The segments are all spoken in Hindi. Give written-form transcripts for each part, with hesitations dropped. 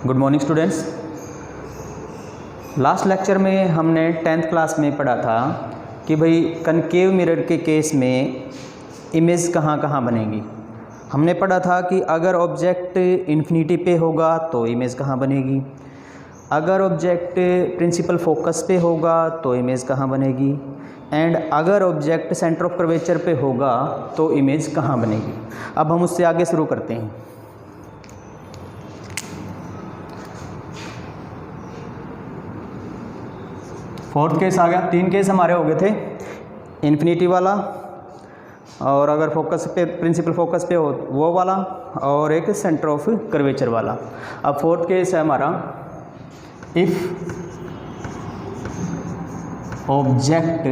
Good morning students. Last lecture में हमने 10th क्लास में पढ़ा था कि भाई कनकेव मिरर के केस में इमेज कहाँ कहाँ बनेगी। हमने पढ़ा था कि अगर ऑब्जेक्ट इन्फिनिटी पे होगा तो इमेज कहाँ बनेगी, अगर ऑब्जेक्ट प्रिंसिपल फोकस पे होगा तो इमेज कहाँ बनेगी, एंड अगर ऑब्जेक्ट सेंटर ऑफ कर्वेचर पे होगा तो इमेज कहाँ बनेगी। अब हम उससे आगे शुरू करते हैं। फोर्थ केस आ गया। 3 केस हमारे हो गए थे, इन्फिनिटी वाला, और अगर फोकस पे प्रिंसिपल फोकस पे हो वो वाला, और एक सेंटर ऑफ कर्वेचर वाला। अब फोर्थ केस है हमारा, if object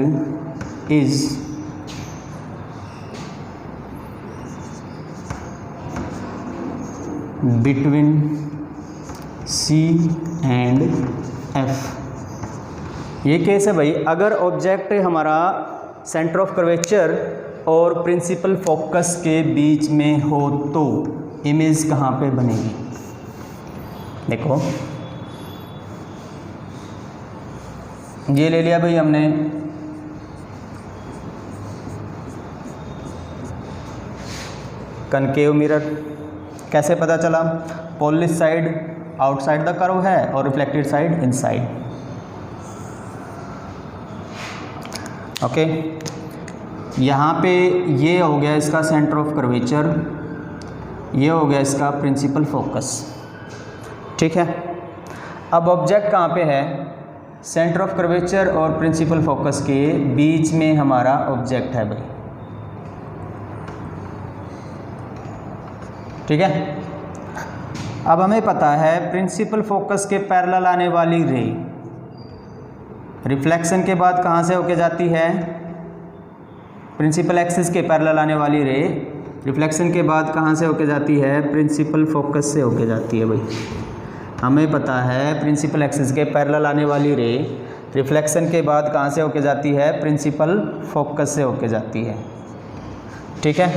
is between C and F। ये केस है भाई, अगर ऑब्जेक्ट हमारा सेंटर ऑफ कर्वेचर और प्रिंसिपल फोकस के बीच में हो तो इमेज कहाँ पे बनेगी। देखो ये ले लिया भाई हमने, कनकेव मिरर। कैसे पता चला? Polish side outside the curve है और रिफ्लेक्टेड साइड इनसाइड। ओके, यहाँ पे ये हो गया इसका सेंटर ऑफ कर्वेचर, ये हो गया इसका प्रिंसिपल फोकस। ठीक है, अब ऑब्जेक्ट कहाँ पे है? सेंटर ऑफ कर्वेचर और प्रिंसिपल फोकस के बीच में हमारा ऑब्जेक्ट है भाई। ठीक है, अब हमें पता है प्रिंसिपल फोकस के पैरेलल आने वाली रे रिफ्लेक्शन के बाद कहाँ से होके जाती है? प्रिंसिपल एक्सिस के पैरेलल आने वाली रे रिफ्लेक्शन के बाद कहाँ से होके जाती है? प्रिंसिपल फोकस से होके जाती है भाई। हमें पता है प्रिंसिपल एक्सिस के पैरेलल आने वाली रे रिफ्लेक्शन के बाद कहाँ से होके जाती है? प्रिंसिपल फोकस से होके जाती है। ठीक है,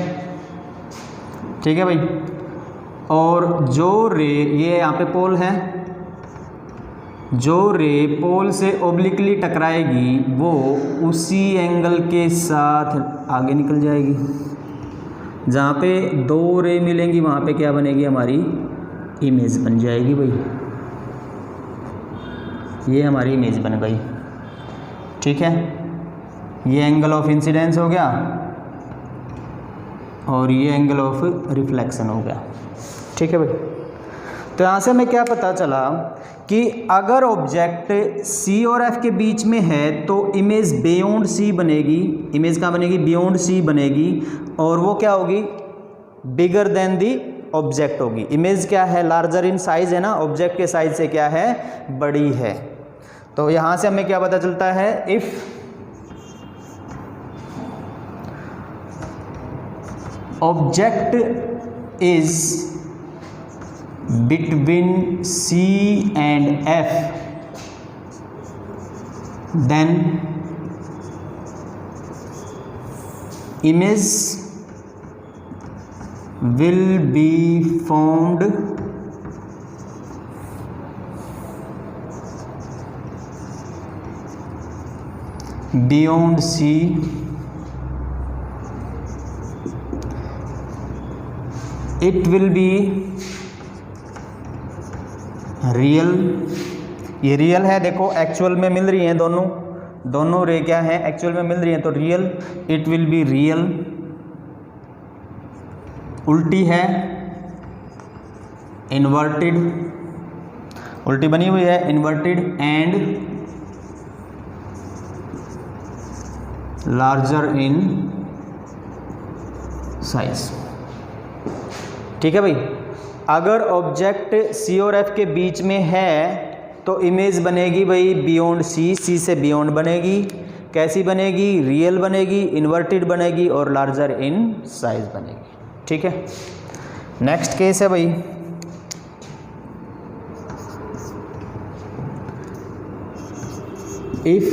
ठीक है भाई। और जो रे, ये यहाँ पे पोल है, जो रे पोल से ओब्लिकली टकराएगी वो उसी एंगल के साथ आगे निकल जाएगी। जहाँ पे 2 रे मिलेंगी वहाँ पे क्या बनेगी? हमारी इमेज बन जाएगी भाई। ये हमारी इमेज बन गई। ठीक है, ये एंगल ऑफ इंसिडेंस हो गया और ये एंगल ऑफ रिफ्लेक्शन हो गया। ठीक है भाई। तो यहाँ से हमें क्या पता चला कि अगर ऑब्जेक्ट C और F के बीच में है तो इमेज बियॉन्ड C बनेगी। इमेज कहाँ बनेगी? बियॉन्ड C बनेगी, और वो क्या होगी? बिगर देन दी ऑब्जेक्ट होगी। इमेज क्या है? लार्जर इन साइज है ना, ऑब्जेक्ट के साइज से क्या है? बड़ी है। तो यहाँ से हमें क्या पता चलता है? If object is between C and F, then image will be formed beyond C it will be real. ये रियल है, देखो एक्चुअल में मिल रही हैं दोनों रे क्या है? एक्चुअल में मिल रही हैं तो real. It will be real. उल्टी है, इन्वर्टेड, उल्टी बनी हुई है, inverted, and larger in size. ठीक है भाई। अगर ऑब्जेक्ट C और F के बीच में है तो इमेज बनेगी भाई बियॉन्ड C से बियॉन्ड बनेगी। कैसी बनेगी? रियल बनेगी, इन्वर्टेड बनेगी और लार्जर इन साइज बनेगी। ठीक है, नेक्स्ट केस है भाई, if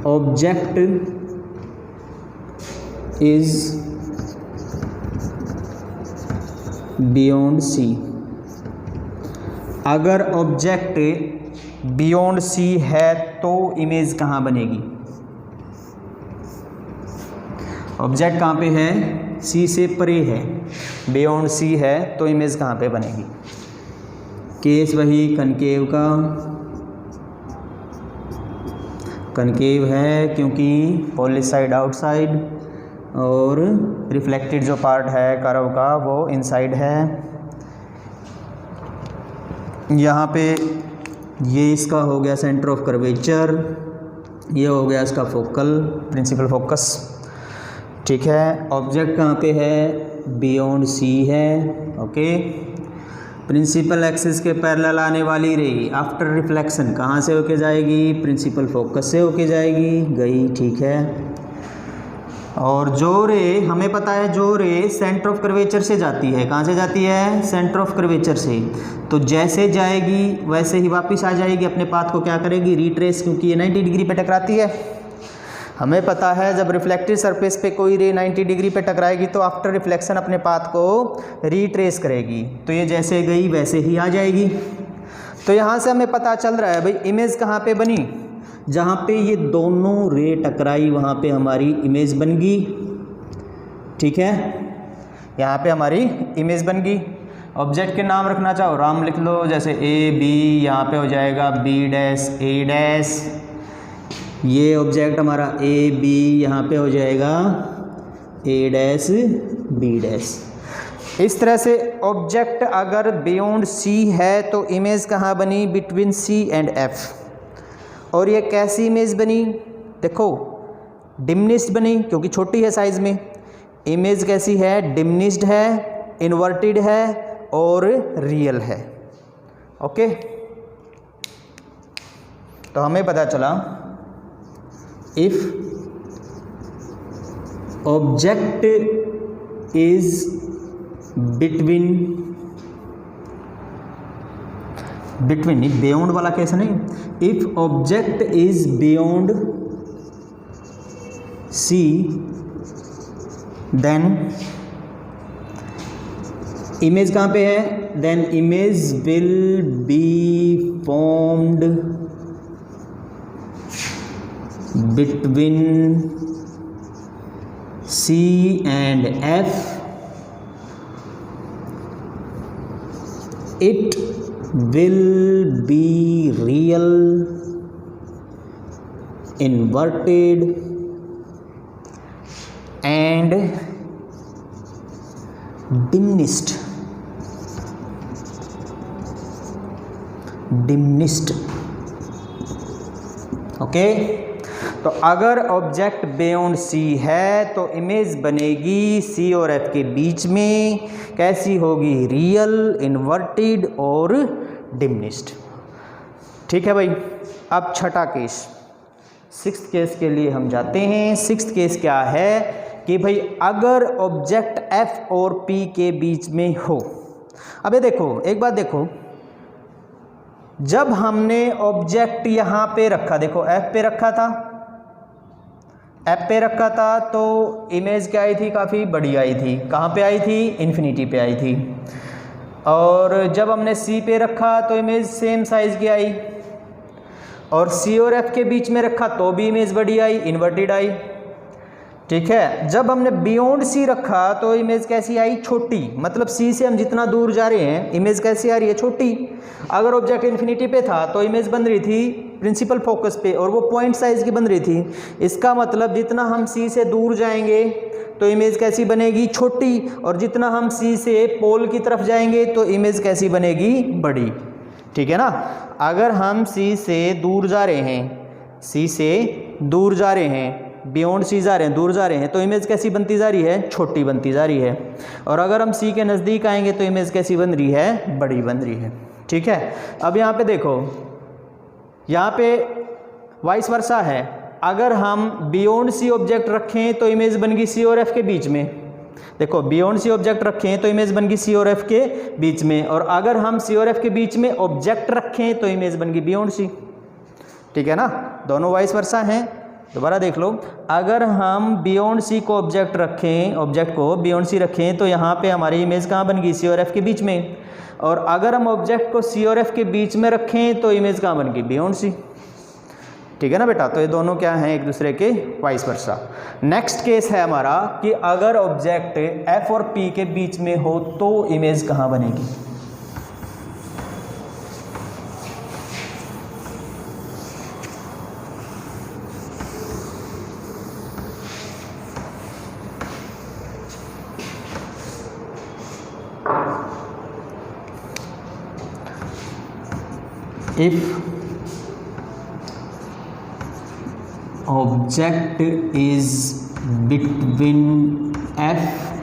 object is beyond C अगर ऑब्जेक्ट बियॉन्ड सी है तो इमेज कहाँ बनेगी? ऑब्जेक्ट कहाँ पे है? सी से परे है, बियॉन्ड सी है, तो इमेज कहाँ पे बनेगी? केस वही कनकेव का, कनकेव है क्योंकि पॉलिश साइड आउटसाइड और रिफ्लेक्टेड जो पार्ट है कर्व का वो इनसाइड है। यहाँ पे ये इसका हो गया सेंटर ऑफ कर्वेचर, ये हो गया इसका फोकल प्रिंसिपल फोकस। ठीक है, ऑब्जेक्ट कहाँ पे है? बियॉन्ड सी है। ओके, प्रिंसिपल एक्सिस के पैरेलल आने वाली रे आफ्टर रिफ्लेक्शन कहाँ से होके जाएगी? प्रिंसिपल फोकस से होके जाएगी, गई। ठीक है, और जो रे हमें पता है, जो रे सेंटर ऑफ कर्वेचर से जाती है, कहाँ से जाती है? सेंटर ऑफ कर्वेचर से, तो जैसे जाएगी वैसे ही वापस आ जाएगी, अपने पाथ को क्या करेगी? रिट्रेस, क्योंकि ये 90 डिग्री पे टकराती है। हमें पता है जब रिफ्लेक्टेड सरफेस पे कोई रे 90 डिग्री पे टकराएगी तो आफ्टर रिफ्लेक्शन अपने पाथ को रिट्रेस करेगी, तो ये जैसे गई वैसे ही आ जाएगी। तो यहाँ से हमें पता चल रहा है भाई इमेज कहाँ पे बनी? जहाँ पे ये दोनों रे टकराई वहाँ पे हमारी इमेज बन गई। ठीक है, यहाँ पे हमारी इमेज बन गई। ऑब्जेक्ट के नाम रखना चाहो राम लिख लो, जैसे ए बी, यहाँ पे हो जाएगा बी डैश ए डैश। ये ऑब्जेक्ट हमारा ए बी, यहाँ पे हो जाएगा ए डैश बी डैश। इस तरह से ऑब्जेक्ट अगर बियॉन्ड सी है तो इमेज कहाँ बनी? Between C and F. और ये कैसी इमेज बनी? देखो डिमिनिश्ड बनी क्योंकि छोटी है साइज में। इमेज कैसी है? डिमिनिश्ड है, इन्वर्टेड है और रियल है। ओके, तो हमें पता चला if object is between नहीं, beyond वाला केस नहीं, if object is beyond C then image कहाँ पे है? then image will be formed between C and F. It will be real, inverted and diminished. Okay, तो अगर ऑब्जेक्ट बियॉन्ड सी है तो इमेज बनेगी सी और एफ के बीच में। कैसी होगी? रियल, इन्वर्टेड और डिमिनिश्ड। ठीक है भाई, अब छठा केस, सिक्स्थ केस के लिए हम जाते हैं। सिक्स्थ केस क्या है कि भाई अगर ऑब्जेक्ट एफ और पी के बीच में हो। अब ये देखो, एक बात देखो, जब हमने ऑब्जेक्ट यहाँ पे रखा, देखो एफ पे रखा था, एफ पे रखा था तो इमेज क्या आई थी? काफ़ी बड़ी आई थी। कहाँ पे आई थी? इन्फिनिटी पे आई थी। और जब हमने सी पे रखा तो इमेज सेम साइज़ की आई, और सी और एफ के बीच में रखा तो भी इमेज बड़ी आई, इन्वर्टेड आई। ठीक है, जब हमने बियॉन्ड सी रखा तो इमेज कैसी आई? छोटी। मतलब सी से हम जितना दूर जा रहे हैं इमेज कैसी आ रही है? छोटी। अगर ऑब्जेक्ट इन्फिनिटी पे था तो इमेज बन रही थी प्रिंसिपल फोकस पे और वो पॉइंट साइज की बन रही थी। इसका मतलब जितना हम सी से दूर जाएंगे तो इमेज कैसी बनेगी? छोटी। और जितना हम सी से पोल की तरफ जाएंगे तो इमेज कैसी बनेगी? बड़ी। ठीक है ना, अगर हम सी से दूर जा रहे हैं, सी से दूर जा रहे हैं, बियॉन्ड सी जा रहे हैं, दूर जा रहे हैं, तो इमेज कैसी बनती जा रही है? छोटी बनती जा रही है। और अगर हम सी के नज़दीक आएंगे तो इमेज कैसी बन रही है? बड़ी बन रही है। ठीक है, अब यहाँ पे देखो, यहाँ पे वाइस वर्सा है। अगर हम बियॉन्ड सी ऑब्जेक्ट रखें तो इमेज बन गई सी और एफ के बीच में। देखो, बियॉन्ड सी ऑब्जेक्ट रखें तो इमेज बन गई सी और एफ के बीच में, और अगर हम सी और एफ के बीच में ऑब्जेक्ट रखें तो इमेज बन गई बियॉन्ड सी। ठीक है ना, दोनों वाइस वर्सा हैं। दोबारा देख लो, अगर हम बियॉन्ड सी को ऑब्जेक्ट को बियॉन्ड सी रखें तो यहाँ पे हमारी इमेज कहाँ बन गई, सी और एफ के बीच में। और अगर हम ऑब्जेक्ट को सी और एफ के बीच में रखें तो इमेज कहाँ बन गई, बियॉन्ड सी। ठीक है ना बेटा, तो ये दोनों क्या हैं, एक दूसरे के वाइस वर्सा। नेक्स्ट केस है हमारा कि अगर ऑब्जेक्ट एफ और पी के बीच में हो तो इमेज कहाँ बनेगी। If object is between F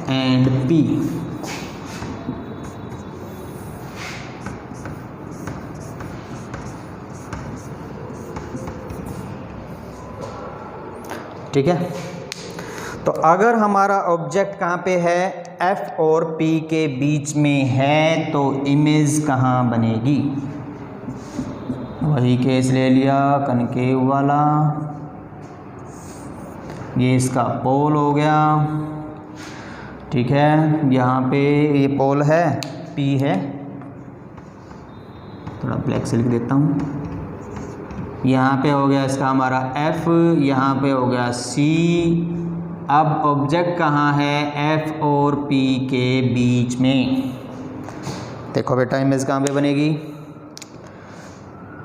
and P, ठीक है। तो अगर हमारा ऑब्जेक्ट कहाँ पे है, F और P के बीच में है, तो इमेज कहाँ बनेगी। वही केस ले लिया कनकेव वाला, ये इसका पोल हो गया। ठीक है, यहाँ पे ये पोल है, P है, थोड़ा ब्लैक से लिख देता हूँ। यहाँ पे हो गया इसका हमारा F, यहाँ पे हो गया C। अब ऑब्जेक्ट कहाँ है, F और P के बीच में। देखो बेटा इमेज कहाँ पे बनेगी,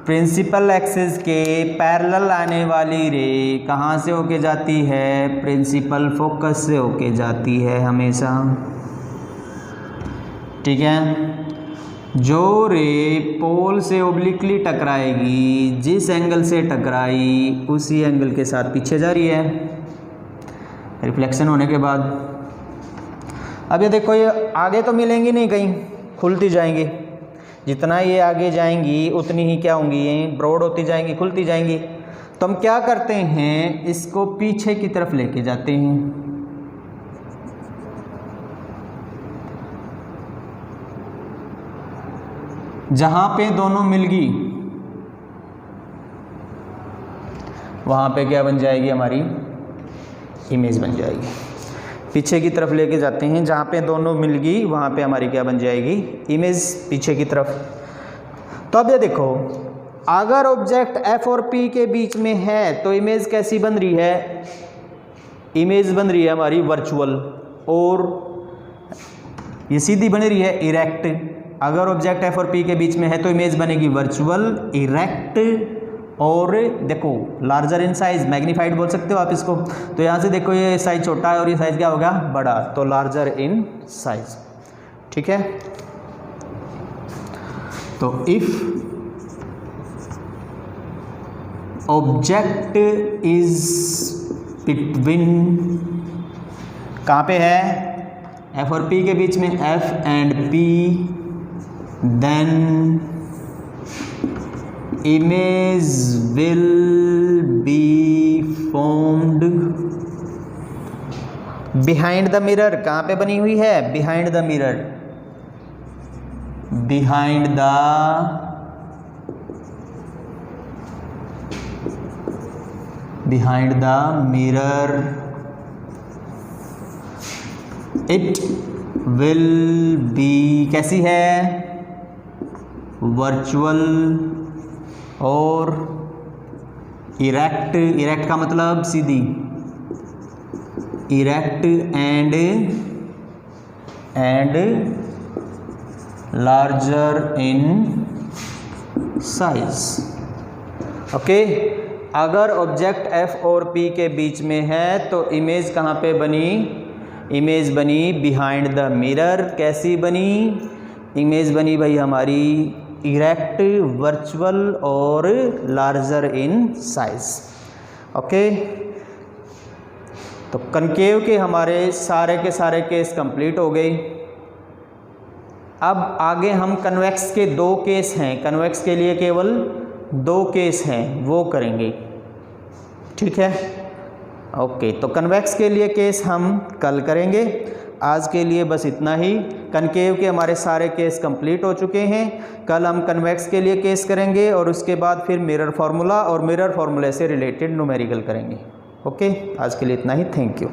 प्रिंसिपल एक्सिस के पैरेलल आने वाली रे कहाँ से होके जाती है, प्रिंसिपल फोकस से होके जाती है हमेशा। ठीक है, जो रे पोल से ओब्लिकली टकराएगी, जिस एंगल से टकराई उसी एंगल के साथ पीछे जा रही है रिफ्लेक्शन होने के बाद। अब ये देखो, ये आगे तो मिलेंगी नहीं, कहीं खुलती जाएंगी, जितना ये आगे जाएंगी उतनी ही क्या होंगी, ये ब्रॉड होती जाएंगी, खुलती जाएंगी। तो हम क्या करते हैं, इसको पीछे की तरफ लेके जाते हैं। जहां पे दोनों मिल गई वहां पे क्या बन जाएगी, हमारी इमेज बन जाएगी। पीछे की तरफ लेके जाते हैं, जहाँ पे दोनों मिल गई वहाँ पे हमारी क्या बन जाएगी, इमेज पीछे की तरफ। तो अब ये देखो, अगर ऑब्जेक्ट F और P के बीच में है तो इमेज कैसी बन रही है, इमेज बन रही है हमारी वर्चुअल, और ये सीधी बन रही है इरेक्ट। अगर ऑब्जेक्ट F और P के बीच में है तो इमेज बनेगी वर्चुअल, इरेक्ट, और देखो लार्जर इन साइज, मैग्नीफाइड बोल सकते हो आप इसको। तो यहाँ से देखो ये साइज छोटा है और ये साइज क्या होगा, बड़ा, तो लार्जर इन साइज। ठीक है, तो इफ ऑब्जेक्ट इज बिटवीन, कहाँ पे है, F और P के बीच में, F and P, then image will be formed behind the mirror। कहाँ पे बनी हुई है, behind the mirror, behind the mirror। it will be कैसी है, वर्चुअल और इरेक्ट, इरेक्ट का मतलब सीधी, erect and larger in size. Okay, अगर ऑब्जेक्ट F और P के बीच में है तो इमेज कहाँ पे बनी, इमेज बनी बिहाइंड द मिरर। कैसी बनी, इमेज बनी भाई हमारी इरेक्ट, वर्चुअल और लार्जर इन साइज। ओके, तो कनकेव के हमारे सारे के सारे केस कंप्लीट हो गए। अब आगे हम कन्वेक्स के 2 केस हैं, कन्वेक्स के लिए केवल 2 केस हैं, वो करेंगे। ठीक है, ओके, तो कन्वेक्स के लिए केस हम कल करेंगे। आज के लिए बस इतना ही। कनकेव के हमारे सारे केस कंप्लीट हो चुके हैं। कल हम कन्वेक्स के लिए केस करेंगे और उसके बाद फिर मिरर फार्मूला और मिरर फार्मूले से रिलेटेड न्यूमेरिकल करेंगे। ओके, आज के लिए इतना ही। Thank you.